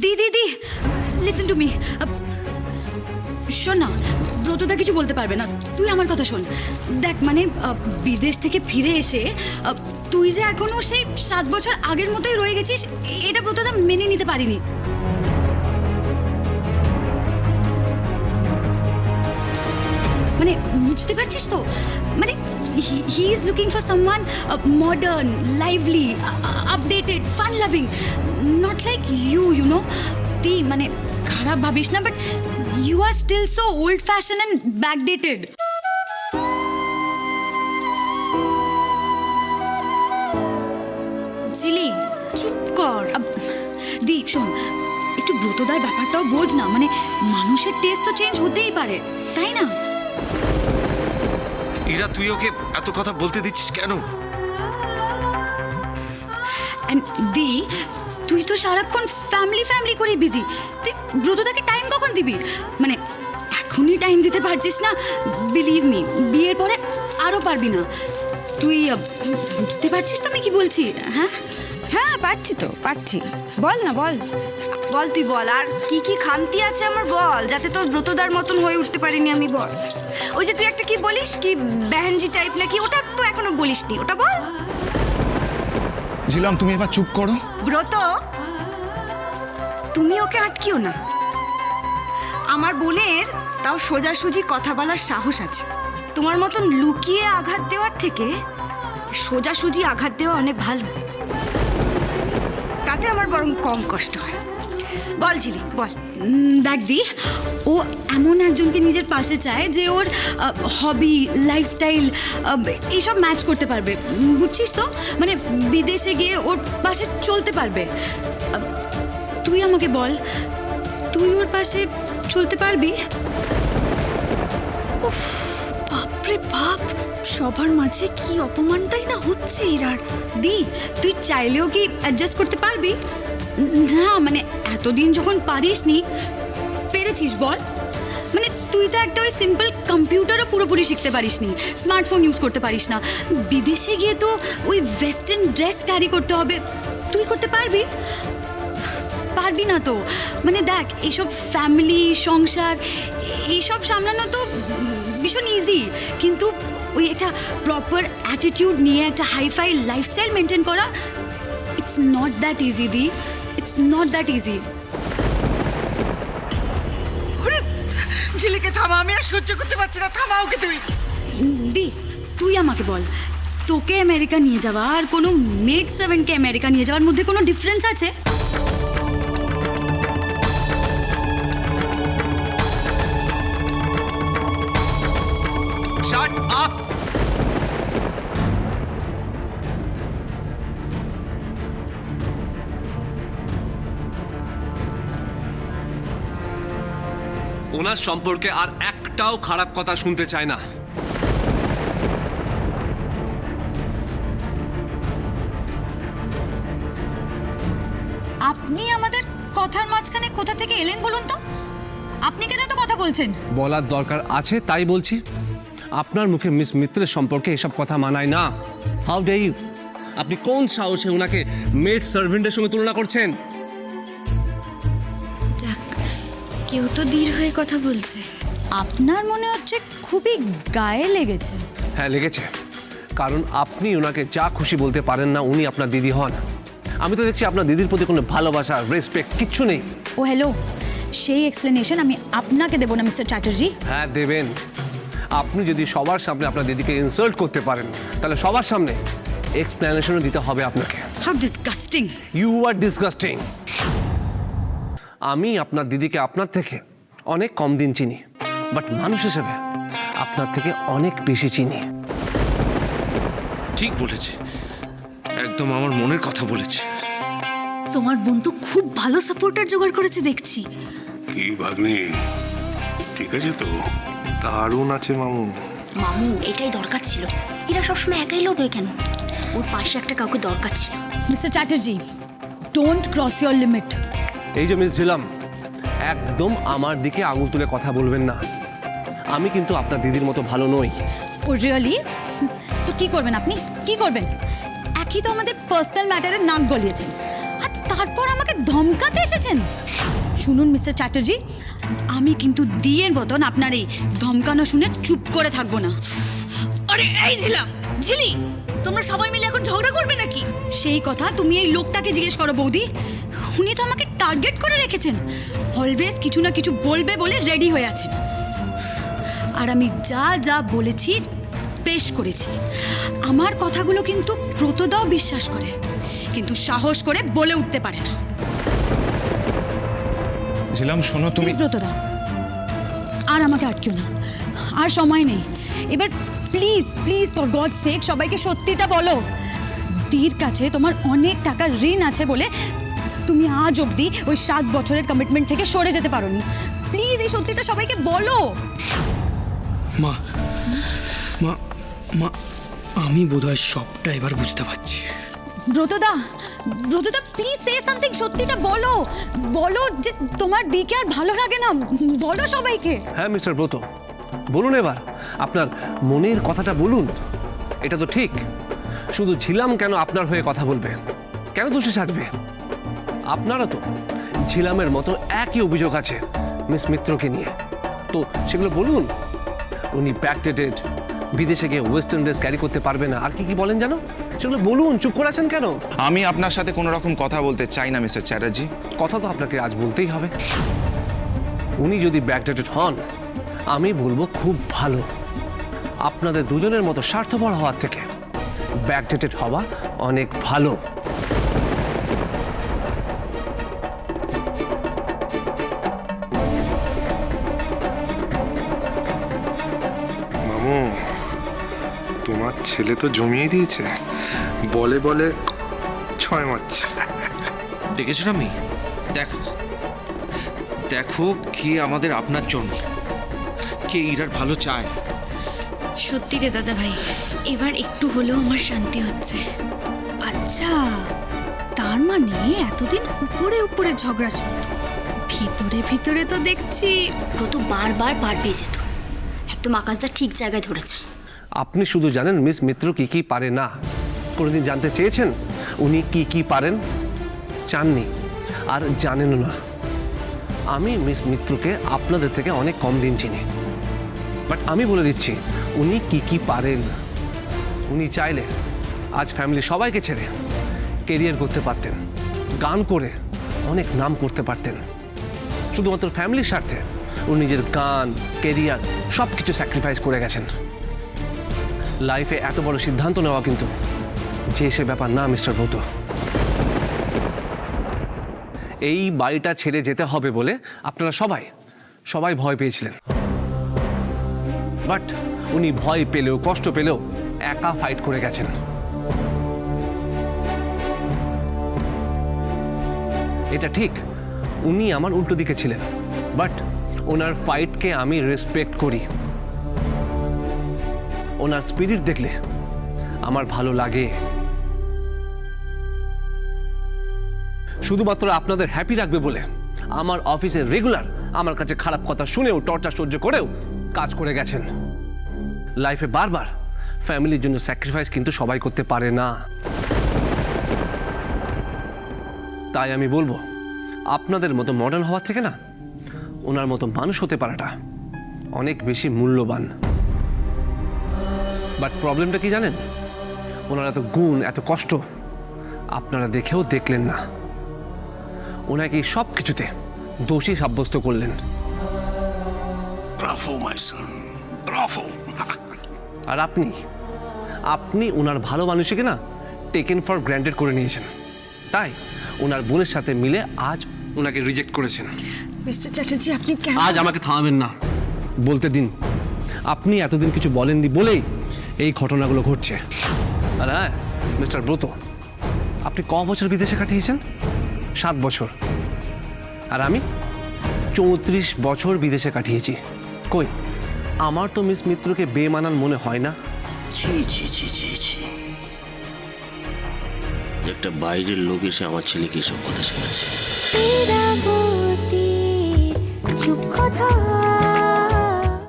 The listen to me. শোন না, ব্রতদা কিছু বলতে পারবে না, তুই আমার কথা শোন। দেখ মানে বিদেশ থেকে ফিরে এসে তুই যে এখনো সেই 7 বছর আগের মতোই রয়ে গেছিস, এটা ব্রতদা মেনে নিতে পারিনি। মানে বুঝতে পারছিস তো, মানে he is looking for someone modern, lively, updated, fun loving, not like you know. দি মানে খারাপ ভাবিস না, but you are still so old fashion and backdated. Jhili চুপ কর। দি শোন, একটু ব্রতদার ব্যাপারটাও বোঝ না, মানে মানুষের টেস্ট তো চেঞ্জ হতেই পারে, তাই না? ইরা, তুই ওকে এত কথা বলতে দিচ্ছিস কেন? অ্যান্ড দি, তুই তো সারাক্ষণ ফ্যামিলি করে বিজি, তুই ব্রতদাকে টাইম কখন দিবি? মানে এখনই টাইম দিতে পারছিস না, বিলিভ মি, বিয়ের পরে আরও পারবি না। তুই বুঝতে পারছিস তো আমি কি বলছি? হ্যাঁ হ্যাঁ পারছি তো, পারছি। বল না, বল বল, তুই বল আর কি কি খামতি আছে আমার বল, যাতে তোর ব্রতদার মতন হয়ে উঠতে পারিনি আমি, বল। ওই যে তুই একটা কি বলিস, কি বেহেনজি টাইপ নাকি, ওটা তো এখনো বলিসনি, ওটা বল। ঝিলাম, তুমি এবার চুপ করো। ব্রত, তুমি ওকে আটকিও না। আমার বোনের তাও সোজাসুজি কথা বলার সাহস আছে। তোমার মতন লুকিয়ে আঘাত দেওয়ার থেকে সোজাসুজি আঘাত দেওয়া অনেক ভালো, তাতে আমার বরং কম কষ্ট হয়। বল ঝিলি, বল। দেখ দি, ও এমন একজনকে নিজের পাশে চায় যে ওর হবি, লাইফস্টাইল এইসব ম্যাচ করতে পারবে, বুঝছিস তো? মানে বিদেশে গিয়ে ওর পাশে চলতে পারবে। তুই আমাকে বল, তুই ওর পাশে চলতে পারবি? উফ, বাপরে বাপ, সবার মাঝে কি অপমানটাই না হচ্ছে ইরার। দি, তুই চাইলেও কি অ্যাডজাস্ট করতে পারবি? না মানে এতদিন যখন পারিসনি, পেরেছিস বল? মানে তুই তো একটা ওই সিম্পল কম্পিউটারও পুরোপুরি শিখতে পারিসনি, স্মার্টফোন ইউজ করতে পারিস না, বিদেশে গিয়ে তো ওই ওয়েস্টার্ন ড্রেস ক্যারি করতে হবে, তুই করতে পারবি? পারবি না তো। মানে দেখ, এইসব ফ্যামিলি, সংসার, এইসব সামলানো তো ভীষণ ইজি, কিন্তু ওই একটা প্রপার অ্যাটিটিউড নিয়ে একটা হাইফাই লাইফস্টাইল মেনটেন করা, ইটস নট দ্যাট ইজি দি, ইটস নট দ্যাট ইজি। ঝিলিকে থামা, আমি আর সহ্য করতে পারছি না, থামা ওকে তুই। দি, তুই আমাকে বল, তোকে আমেরিকা নিয়ে যাওয়া আর কোনো মেড সার্ভেন্টকে আমেরিকা নিয়ে যাওয়ার মধ্যে কোনো ডিফারেন্স আছে? Shut up! ওনার সম্পর্কে আর একটাও খারাপ কথা শুনতে চায় না। আপনি আমাদের কথার মাঝখানে কোথা থেকে এলেন বলুন তো? আপনি কেন তো কথা বলছেন? বলার দরকার আছে তাই বলছি। আপনার মুখে মিস মিত্রের সম্পর্কে এসব কথা মানায় না। How dare you! আপনি কোন সাহসে ওনাকে মেড সার্ভেন্টের সঙ্গে তুলনা করছেন? যাক, কেউ তো দীর হয়ে কথা বলছে। আপনার মনে হচ্ছে খুবই গায়ে লেগেছে। হ্যাঁ লেগেছে, কারণ আপনি ওনাকে যা খুশি বলতে পারেন না, উনি আপনার দিদি হন। আমি তো দেখছি আপনার দিদির প্রতি কোনো ভালোবাসা, রেসপেক্ট কিচ্ছু নেই। ও হ্যালো, সেই এক্সপ্লেনেশন আমি আপনাকে দেবো না মিস্টার চ্যাটার্জি। হ্যাঁ দেবেন। আপনি যদি সবার সামনে আপনার দিদিকে ইনসাল্ট করতে পারেন, তাহলে সবার সামনে এক্সপ্লেনেশনও দিতে হবে আপনাকে। How disgusting! You are disgusting. আমি আপনার দিদিকে আপনার থেকে অনেক কম দিন চিনি, বাট মানুষ হিসেবে আপনার থেকে অনেক বেশি চিনি। ঠিক বলেছে, একদম আমার মনের কথা বলেছে। তোমার বন্ধু খুব ভালো সাপোর্টার জোগাড় করেছে দেখছি। কি ভাগ্নি, ঠিক আছে তো? দারুণ আছে মামু। মামু, এটাই দরকার ছিল। এরা সবসময় একাই লড়বে কেন? ওর পাশে একটা কাউকে দরকার ছিল। Mister Chatterjee, don't cross your limit. এই যে মিস ঝিলাম, একদম আমার দিকে আঙুল তুলে কথা বলবেন না। আমি কিন্তু আপনার দিদির মতো ভালো নই। ও রিয়েলি? তো কি করবেন আপনি? কি করবেন? একই তো আমাদের পার্সোনাল ম্যাটারে নাক গলিয়েছেন, আর তারপর আমাকে ধমকাতে এসেছেন। শুনুন মিস্টার চ্যাটার্জি, আমি কিন্তু দিয়ের মতন আপনার এই ধমকানো শুনে চুপ করে থাকবো না। আরে এই ঝিলি তোমরা সবাই মিলে এখন ঝগড়া করবে নাকি? সেই কথা তুমি এই লোকটাকে জিজ্ঞেস করো বৌদি। উনি তো আমাকে টার্গেট করে রেখেছেন, অলওয়েজ কিছু না কিছু বলবে বলে রেডি হয়ে আছেন। আর আমি যা যা বলেছি পেশ করেছি। আমার কথাগুলো কিন্তু ব্রতদাও বিশ্বাস করে, কিন্তু সাহস করে বলে উঠতে পারে না। ঝিলাম শোনো তুমি। প্লিজ ব্রতদা, আর আমাকে আটকিও না, আর সময় নেই। এবার please please for God sake সবাইকে সত্যিটা বলো। দির কাছে তোমার অনেক টাকার ঋণ আছে বলে তুমি আজ অবধি ওই 7 বছরের কমিটমেন্ট থেকে সরে যেতে পারোনি। প্লিজ এই সত্যিটা সবাইকে বলো। মা মা মা আমি বোধহয় সবটা এবার বুঝতে পারছি। ব্রতদা, ব্রতদা প্লিজ সে সামথিং, সত্যিটা বলো। বলো যে তোমার দিকে আর ভালো লাগে না, বলো সবাইকে। হ্যাঁ মিস্টার ব্রত, বলুন এবার আপনার মনের কথাটা বলুন। এটা তো ঠিক, শুধু ঝিলাম কেন আপনার হয়ে কথা বলবে, কেন দোষী সাজবে? আপনারা তো ঝিলামের মতো একই অভিযোগ আছে মিস মিত্রকে নিয়ে, তো সেগুলো বলুন। উনি ব্যাকডেটেড, বিদেশে গিয়ে ওয়েস্টার্ন ড্রেস ক্যারি করতে পারবে না, আর কি কি বলেন জানো, সেগুলো বলুন। চুপ করে আছেন কেন? আমি আপনার সাথে কোনো রকম কথা বলতে চাই না মিস্টার চ্যাটার্জি। কথা তো আপনাকে আজ বলতেই হবে। উনি যদি ব্যাকডেটেড হন, আমি বলবো খুব ভালো। আপনাদের দুজনের মতো স্বার্থপর হওয়ার থেকে ব্যাকডেটেড হওয়া অনেক ভালো। মামু, তোমার ছেলে তো জমিয়ে দিয়েছে, বলে বলে 6 মারছে। দেখেছো না মেয়ে, দেখো দেখো কে আমাদের আপনার জন্য, কে ইরার ভালো চায়। সত্যি রে দাদা ভাই, এবার একটু হলেও আমার শান্তি হচ্ছে। আচ্ছা, তার মানে এতদিন উপরে উপরে ঝগড়া চলতো, ভিতরে ভিতরে তো দেখছি ব্রত বারবার পার পেয়ে যেত। একদম আকাশদা ঠিক জায়গায় ধরেছে। আপনি শুধু জানেন মিস মিত্র কি কি পারে না। কোনোদিন জানতে চেয়েছেন উনি কি কি পারেন? চাননি, আর জানেনও না। আমি মিস মিত্রকে আপনাদের থেকে অনেক কম দিন চিনি, বাট আমি বলে দিচ্ছি উনি কি কি পারেন। উনি চাইলে আজ ফ্যামিলি সবাইকে ছেড়ে কেরিয়ার করতে পারতেন, গান করে অনেক নাম করতে পারতেন। শুধুমাত্র ফ্যামিলির স্বার্থে উনি নিজের গান, কেরিয়ার সব কিছু স্যাক্রিফাইস করে গেছেন। লাইফে এত বড় সিদ্ধান্ত নেওয়া কিন্তু যে সে ব্যাপার না মিস্টার ব্রত। এই বাড়িটা ছেড়ে যেতে হবে বলে আপনারা সবাই ভয় পেয়েছিলেন, বাট উনি ভয় পেলেও কষ্ট পেলেও একা ফাইট করে গেছেন। এটা ঠিক, উনি আমার উল্টো দিকে ছিলেন, বাট ওনার ফাইটকে আমি রেসপেক্ট করি। ওনার স্পিরিট দেখলে আমার ভালো লাগে। শুধুমাত্র আপনাদের হ্যাপি রাখবে বলে আমার অফিসে রেগুলার আমার কাছে খারাপ কথা শুনেও, টর্চার সহ্য করেও কাজ করে গেছেন। লাইফে বারবার ফ্যামিলির জন্য স্যাক্রিফাইস কিন্তু সবাই করতে পারে না। তাই আমি বলবো আপনাদের মতো মডার্ন হওয়ার থেকে না ওনার মতো মানুষ হতে পারাটা অনেক বেশি মূল্যবান। বাট প্রবলেমটা কি জানেন? ওনার এত গুণ, এত কষ্ট আপনারা দেখেও দেখলেন না। ওনাকে সব কিছুতে দোষী সাব্যস্ত করলেন। ব্রাভো মাই সন, ব্রাভো। আর আপনি ওনার ভালো মানুষকে না টেকেন ফর গ্র্যান্টেড করে নিয়েছেন। তাই ওনার বোনের সাথে মিলে আজ ওনাকে রিজেক্ট করেছেন। মিস্টার চ্যাটার্জি, আপনি কেন? আজ আমাকে থামাবেন না, বলতে দিন। আপনি এতদিন কিছু বলেননি বলেই এই ঘটনাগুলো ঘটছে। আর হ্যাঁ মিস্টার ব্রত, আপনি ক বছর বিদেশে কাটিয়েছেন? 7 বছর। আর আমি 34 বছর বিদেশে কাটিয়েছি। কই, আমার তো মিস মিত্রকে বেমানান মনে হয় না। ছি ছি ছি ছি ছি, একটা বাইরের লোক এসে আমার ছেলেকে এসব কথা শেখাচ্ছে। চুপ কথা